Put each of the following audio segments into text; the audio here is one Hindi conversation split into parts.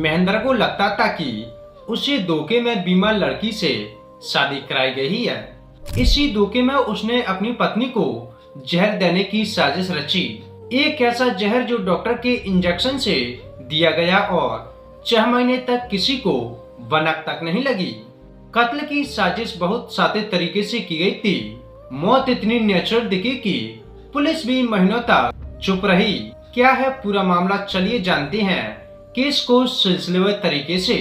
महेंद्र को लगता था कि उसे धोखे में बीमार लड़की से शादी कराई गई है। इसी धोखे में उसने अपनी पत्नी को जहर देने की साजिश रची। एक ऐसा जहर जो डॉक्टर के इंजेक्शन से दिया गया और 6 महीने तक किसी को भनक तक नहीं लगी। कत्ल की साजिश बहुत सादे तरीके से की गई थी। मौत इतनी नेचुरल दिखी कि पुलिस भी महीनों तक चुप रही। क्या है पूरा मामला, चलिए जानते हैं केस को सिलसिलेवार तरीके से।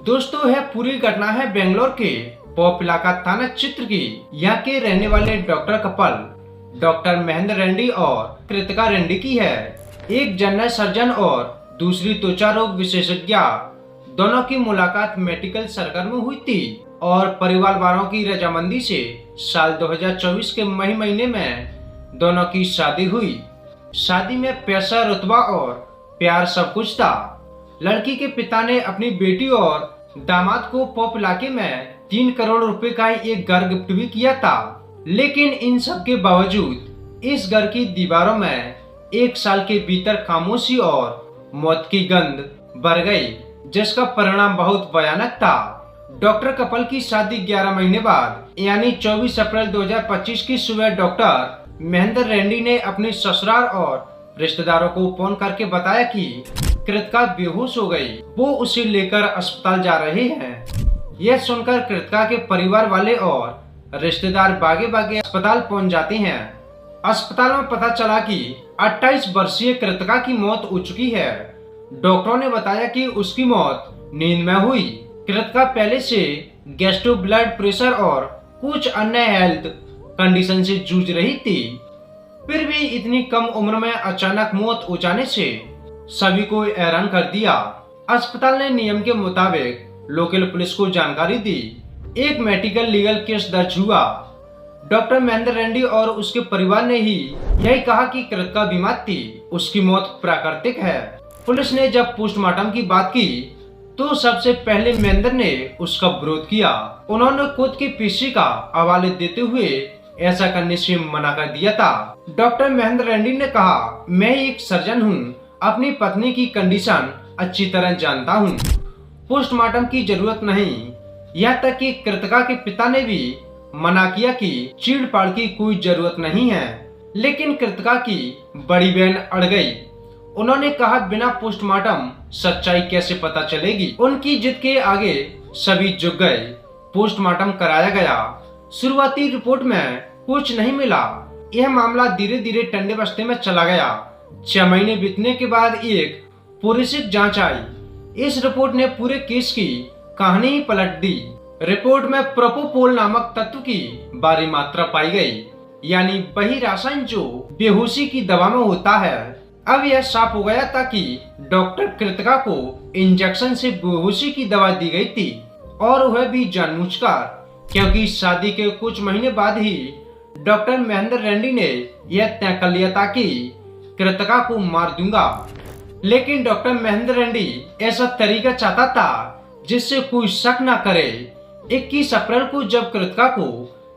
दोस्तों, है पूरी घटना है बेंगलोर के पॉप इलाका थाना क्षेत्र की। यहाँ के रहने वाले doctor couple doctor Mahendra Reddy और कृतिका रेड्डी की है। एक जनरल सर्जन और दूसरी त्वचा रोग विशेषज्ञ, दोनों की मुलाकात मेडिकल सर्कल में हुई थी और परिवार वालों की रजामंदी से साल 2024 के मई महीने में दोनों की शादी हुई। शादी में पैसा, रुतबा और प्यार सब कुछ था। लड़की के पिता ने अपनी बेटी और दामाद को पॉप इलाके में 3 करोड़ रुपए का एक घर गिफ्ट भी किया था। लेकिन इन सब के बावजूद इस घर की दीवारों में 1 साल के भीतर खामोशी और मौत की गंध भर गई, जिसका परिणाम बहुत भयानक था। डॉक्टर कपल की शादी 11 महीने बाद यानी 24 अप्रैल 2025 की सुबह डॉक्टर महेंद्र रेड्डी ने अपने ससुराल और रिश्तेदारों को फोन करके बताया कि कृतिका बेहोश हो गई। वो उसे लेकर अस्पताल जा रहे हैं। यह सुनकर कृतिका के परिवार वाले और रिश्तेदार भागे भागे अस्पताल पहुंच जाते हैं। अस्पताल में पता चला कि 28 वर्षीय कृतिका की मौत हो चुकी है। डॉक्टरों ने बताया कि उसकी मौत नींद में हुई। कृतिका पहले से गैस्ट्रो ब्लड प्रेशर और कुछ अन्य हेल्थ कंडीशन से जूझ रही थी। फिर भी इतनी कम उम्र में अचानक मौत हो जाने से सभी को हैरान कर दिया। अस्पताल ने नियम के मुताबिक लोकल पुलिस को जानकारी दी। एक मेडिकल लीगल केस दर्ज हुआ। डॉक्टर महेंद्र रेड्डी और उसके परिवार ने ही यही कहा कि कृतिका बीमार थी, उसकी मौत प्राकृतिक है। पुलिस ने जब पोस्टमार्टम की बात की तो सबसे पहले महेंद्र ने उसका विरोध किया। उन्होंने खुद की पीसी का हवाले देते हुए ऐसा करने से मना कर दिया था। डॉक्टर महेंद्र रेड्डी ने कहा, मैं एक सर्जन हूँ, अपनी पत्नी की कंडीशन अच्छी तरह जानता हूँ, पोस्टमार्टम की जरूरत नहीं। यहाँ तक कि कृतिका के पिता ने भी मना किया कि चीड़-फाड़ की कोई जरूरत नहीं है। लेकिन कृतिका की बड़ी बहन अड़ गई। उन्होंने कहा, बिना पोस्टमार्टम सच्चाई कैसे पता चलेगी। उनकी जिद के आगे सभी झुक गए। पोस्टमार्टम कराया गया। शुरुआती रिपोर्ट में कुछ नहीं मिला। यह मामला धीरे धीरे ठंडे बस्ते में चला गया। 6 महीने बीतने के बाद एक फोरेंसिक जांच आई। इस रिपोर्ट ने पूरे केस की कहानी ही पलट दी। रिपोर्ट में प्रोपोपोल नामक तत्व की भारी मात्रा पाई गई, यानी वही रसायन जो बेहोशी की दवा में होता है। अब यह साफ हो गया था कि डॉक्टर कृतिका को इंजेक्शन से बेहोशी की दवा दी गई थी, और वह भी जानबूझकर, क्योंकि शादी के कुछ महीने बाद ही डॉक्टर महेंद्र रेड्डी ने यह तय कर लिया था कि कृतिका को मार दूंगा। लेकिन डॉक्टर महेंद्र रेड्डी ऐसा तरीका चाहता था जिससे कोई शक न करे। 21 अप्रैल को जब कृतिका को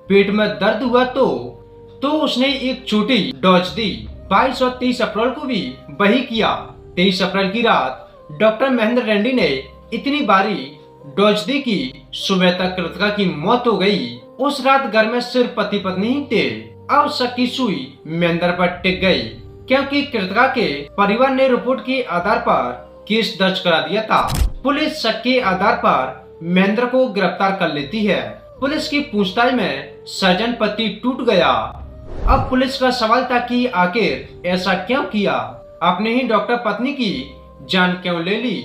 पेट में दर्द हुआ तो उसने एक छोटी डोज दी। 22 और 23 अप्रैल को भी वही किया। 23 अप्रैल की रात डॉक्टर महेंद्र रेड्डी ने इतनी भारी डोज दी कि सुबह तक कृतिका की मौत हो गई। उस रात घर में सिर्फ पति पत्नी ही थे। अब शक की सुई महेंद्र पर टिक गई, क्योंकि कृतिका के परिवार ने रिपोर्ट के आधार पर केस दर्ज करा दिया था। पुलिस शक के आधार पर महेंद्र को गिरफ्तार कर लेती है। पुलिस की पूछताछ में सर्जन पति टूट गया। अब पुलिस का सवाल था कि आखिर ऐसा क्यों किया, अपने ही डॉक्टर पत्नी की जान क्यों ले ली।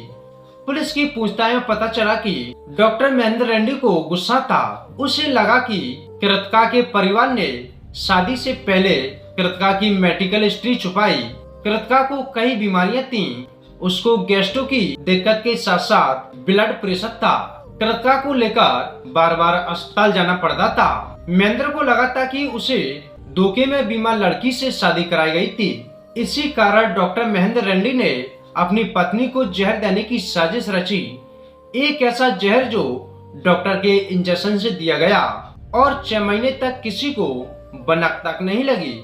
पुलिस की पूछताछ में पता चला कि डॉक्टर महेंद्र रेड्डी को गुस्सा था। उसे लगा कि कृतिका के परिवार ने शादी से पहले कृतिका की मेडिकल हिस्ट्री छुपाई। कृतिका को कई बीमारियां थीं। उसको गैस्ट्रो की दिक्कत के साथ साथ ब्लड प्रेशर था। कृतिका को लेकर बार बार अस्पताल जाना पड़ता था। महेंद्र को लगा था कि उसे धोखे में बीमार लड़की से शादी कराई गई थी। इसी कारण डॉक्टर महेंद्र रेड्डी ने अपनी पत्नी को जहर देने की साजिश रची। एक ऐसा जहर जो डॉक्टर के इंजेक्शन से दिया गया और 6 महीने तक किसी को भनक तक नहीं लगी।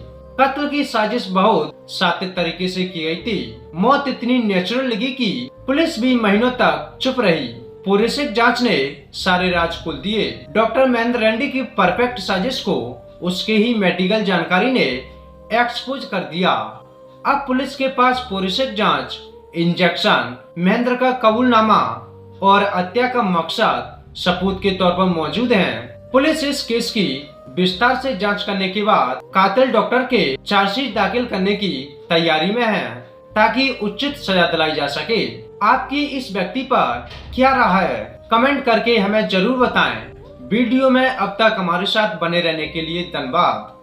कत्ल की साजिश बहुत सादे तरीके से की गई थी। मौत इतनी नेचुरल लगी कि पुलिस भी महीनों तक चुप रही। फोरेंसिक जांच ने सारे राज खोल दिए। डॉक्टर महेंद्र रेड्डी की परफेक्ट साजिश को उसके ही मेडिकल जानकारी ने एक्सपोज कर दिया। अब पुलिस के पास फोरेंसिक जांच, इंजेक्शन, महेंद्र का कबूलनामा और हत्या का मकसद सबूत के तौर पर मौजूद हैं। पुलिस इस केस की विस्तार से जांच करने के बाद कातिल डॉक्टर के चार्जशीट दाखिल करने की तैयारी में है, ताकि उचित सजा दिलाई जा सके। आपकी इस व्यक्ति पर क्या राय है, कमेंट करके हमें जरूर बताएं। वीडियो में अब तक हमारे साथ बने रहने के लिए धन्यवाद।